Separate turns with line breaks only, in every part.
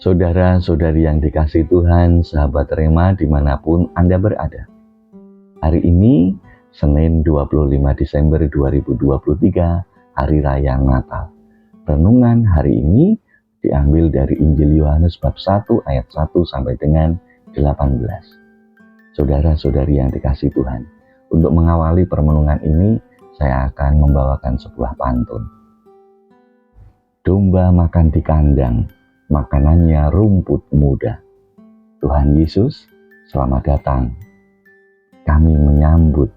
Saudara-saudari yang dikasihi Tuhan, sahabat Rema dimanapun Anda berada. Hari ini, Senin 25 Desember 2023, Hari Raya Natal. Renungan hari ini diambil dari Injil Yohanes bab 1 ayat 1 sampai dengan 18. Saudara-saudari yang dikasihi Tuhan, untuk mengawali permenungan ini, saya akan membawakan sebuah pantun. Domba makan di kandang, makanannya rumput muda. Tuhan Yesus, selamat datang. Kami menyambut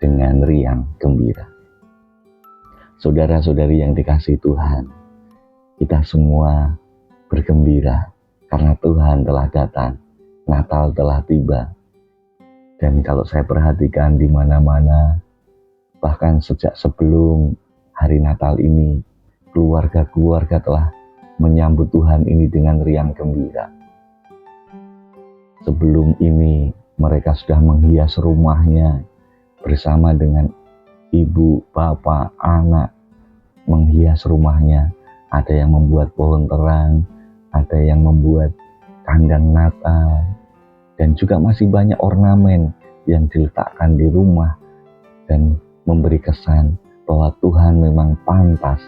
dengan riang gembira. Saudara-saudari yang dikasihi Tuhan, kita semua bergembira karena Tuhan telah datang, Natal telah tiba. Dan kalau saya perhatikan di mana-mana, bahkan sejak sebelum hari Natal ini, keluarga-keluarga telah menyambut Tuhan ini dengan riang gembira. Sebelum ini, mereka sudah menghias rumahnya bersama dengan ibu, bapak, anak, menghias rumahnya. Ada yang membuat pohon terang, ada yang membuat kandang Natal, dan juga masih banyak ornamen yang diletakkan di rumah dan memberi kesan bahwa Tuhan memang pantas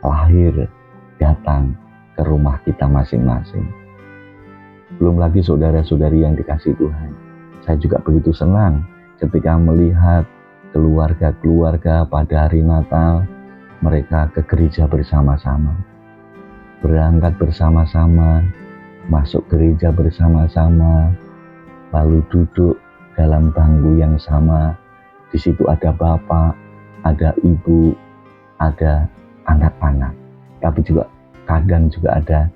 lahir datang ke rumah kita masing-masing. Belum lagi saudara-saudari yang dikasihi Tuhan, saya juga begitu senang ketika melihat keluarga-keluarga pada hari Natal, mereka ke gereja bersama-sama, berangkat bersama-sama, masuk gereja bersama-sama, lalu duduk dalam bangku yang sama. Di situ ada bapak, ada ibu, ada anak-anak, tapi juga kadang juga ada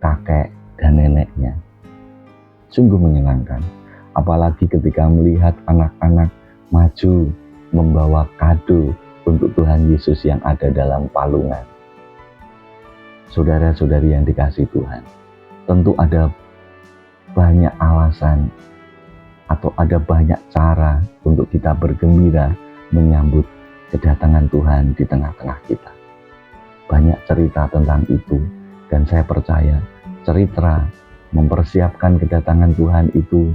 kakek dan neneknya. Sungguh menyenangkan, apalagi ketika melihat anak-anak maju membawa kado untuk Tuhan Yesus yang ada dalam palungan. Saudara-saudari yang dikasihi Tuhan, tentu ada banyak alasan atau ada banyak cara untuk kita bergembira menyambut kedatangan Tuhan di tengah-tengah kita. Banyak cerita tentang itu, dan saya percaya cerita mempersiapkan kedatangan Tuhan itu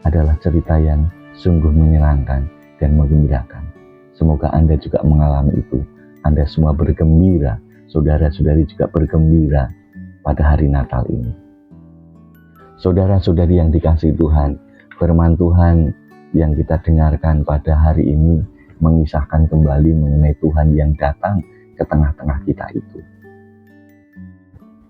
adalah cerita yang sungguh menyenangkan dan menggembirakan. Semoga Anda juga mengalami itu. Anda semua bergembira, saudara-saudari juga bergembira pada hari Natal ini. Saudara-saudari yang dikasihi Tuhan, firman Tuhan yang kita dengarkan pada hari ini mengisahkan kembali mengenai Tuhan yang datang ke tengah-tengah kita itu.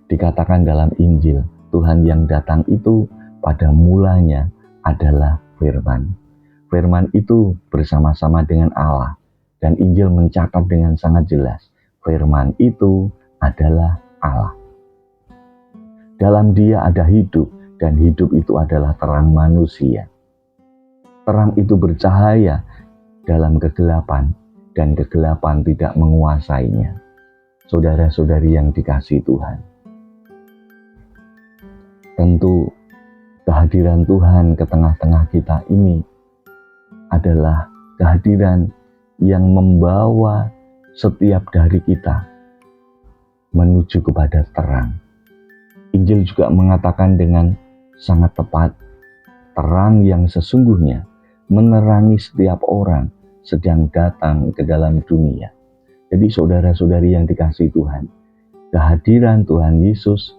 Dikatakan dalam Injil, Tuhan yang datang itu pada mulanya adalah firman. Firman itu bersama-sama dengan Allah, dan Injil mencatat dengan sangat jelas, firman itu adalah Allah. Dalam Dia ada hidup, dan hidup itu adalah terang manusia. Terang itu bercahaya dalam kegelapan, dan kegelapan tidak menguasainya. Saudara-saudari yang dikasihi Tuhan, tentu kehadiran Tuhan ke tengah-tengah kita ini adalah kehadiran yang membawa setiap dari kita menuju kepada terang. Injil juga mengatakan dengan sangat tepat, terang yang sesungguhnya menerangi setiap orang sedang datang ke dalam dunia. Jadi saudara-saudari yang dikasihi Tuhan, kehadiran Tuhan Yesus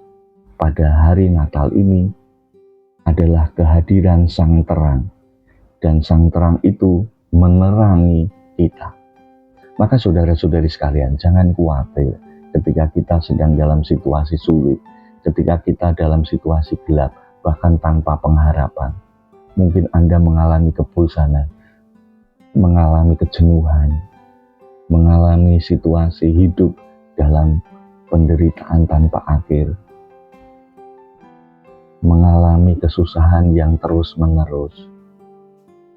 pada hari Natal ini adalah kehadiran Sang Terang, dan Sang Terang itu menerangi kita. Maka saudara-saudari sekalian, jangan khawatir ketika kita sedang dalam situasi sulit, ketika kita dalam situasi gelap, bahkan tanpa pengharapan. Mungkin Anda mengalami kebosanan, mengalami kejenuhan, mengalami situasi hidup dalam penderitaan tanpa akhir, mengalami kesusahan yang terus-menerus.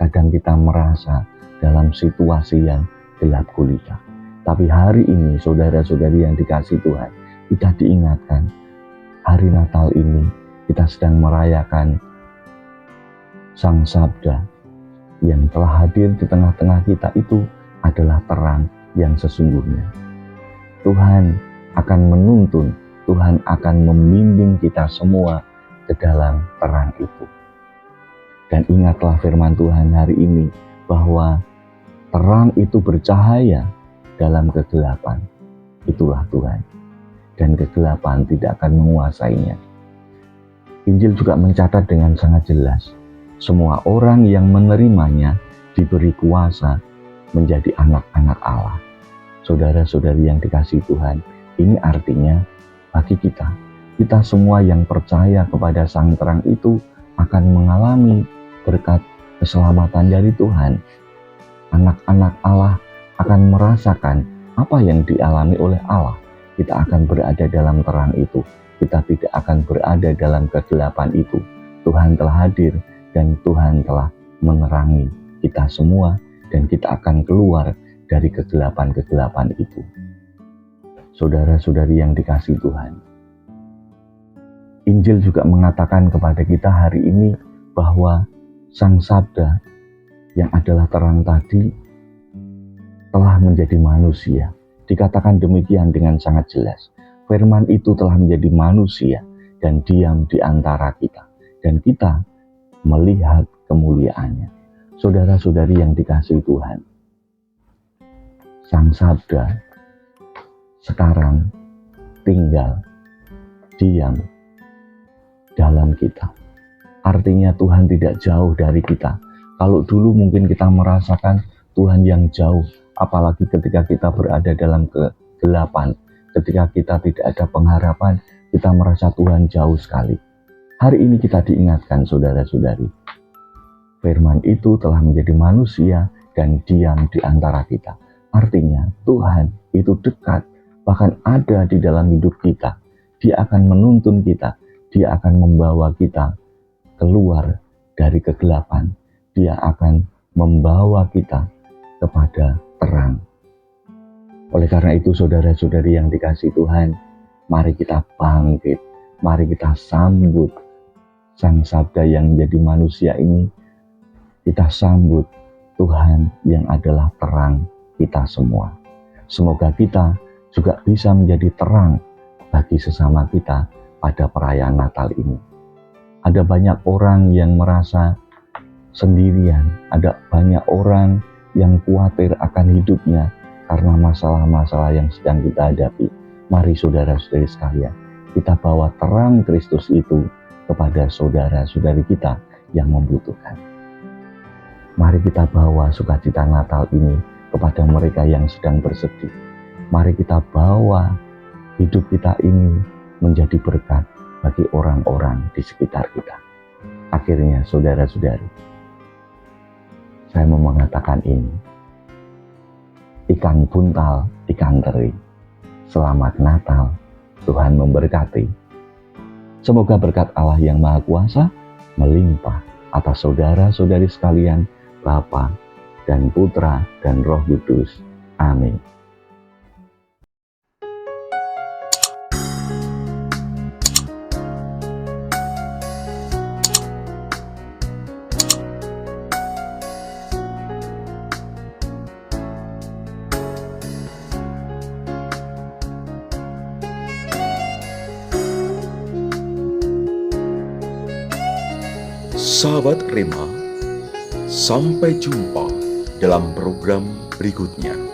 Kadang kita merasa dalam situasi yang gelap gulita. Tapi hari ini, saudara-saudari yang dikasihi Tuhan, kita diingatkan, hari Natal ini kita sedang merayakan Sang Sabda yang telah hadir di tengah-tengah kita itu adalah terang yang sesungguhnya. Tuhan akan menuntun Tuhan akan membimbing kita semua ke dalam terang itu. Dan ingatlah firman Tuhan hari ini bahwa terang itu bercahaya dalam kegelapan. Itulah Tuhan. Dan kegelapan tidak akan menguasainya. Injil juga mencatat dengan sangat jelas, semua orang yang menerimanya diberi kuasa menjadi anak-anak Allah. Saudara-saudari yang dikasihi Tuhan, ini artinya bagi kita semua yang percaya kepada Sang Terang itu akan mengalami berkat keselamatan dari Tuhan. Anak-anak Allah akan merasakan apa yang dialami oleh Allah. Kita akan berada dalam terang itu. Kita tidak akan berada dalam kegelapan itu. Tuhan telah hadir dan Tuhan telah menerangi kita semua dan kita akan keluar dari kegelapan-kegelapan itu. Saudara-saudari yang dikasihi Tuhan, Injil juga mengatakan kepada kita hari ini bahwa Sang Sabda yang adalah terang tadi telah menjadi manusia. Dikatakan demikian dengan sangat jelas. Firman itu telah menjadi manusia dan diam di antara kita. Dan kita melihat kemuliaannya. Saudara-saudari yang dikasihi Tuhan, Sang Sabda sekarang tinggal diam dalam kita. Artinya Tuhan tidak jauh dari kita. Kalau dulu mungkin kita merasakan Tuhan yang jauh, apalagi ketika kita berada dalam kegelapan, ketika kita tidak ada pengharapan, kita merasa Tuhan jauh sekali. Hari ini kita diingatkan saudara-saudari, firman itu telah menjadi manusia dan diam di antara kita. Artinya Tuhan itu dekat, bahkan ada di dalam hidup kita. Dia akan menuntun kita, Dia akan membawa kita keluar dari kegelapan. Dia akan membawa kita kepada terang. Oleh karena itu saudara-saudari yang dikasihi Tuhan, mari kita bangkit, mari kita sambut Sang Sabda yang menjadi manusia ini. Kita sambut Tuhan yang adalah terang kita semua. Semoga kita juga bisa menjadi terang bagi sesama kita pada perayaan Natal ini. Ada banyak orang yang merasa sendirian, ada banyak orang yang khawatir akan hidupnya karena masalah-masalah yang sedang kita hadapi. Mari saudara-saudari sekalian, kita bawa terang Kristus itu kepada saudara-saudari kita yang membutuhkan. Mari kita bawa sukacita Natal ini kepada mereka yang sedang bersedih. Mari kita bawa hidup kita ini menjadi berkat bagi orang-orang di sekitar kita. Akhirnya saudara-saudari, saya mau mengatakan ini. Ikan buntal, ikan teri. Selamat Natal, Tuhan memberkati. Semoga berkat Allah yang Maha Kuasa melimpah atas saudara-saudari sekalian, Bapa dan Putra dan Roh Kudus. Amin.
Sahabat Rema, sampai jumpa dalam program berikutnya.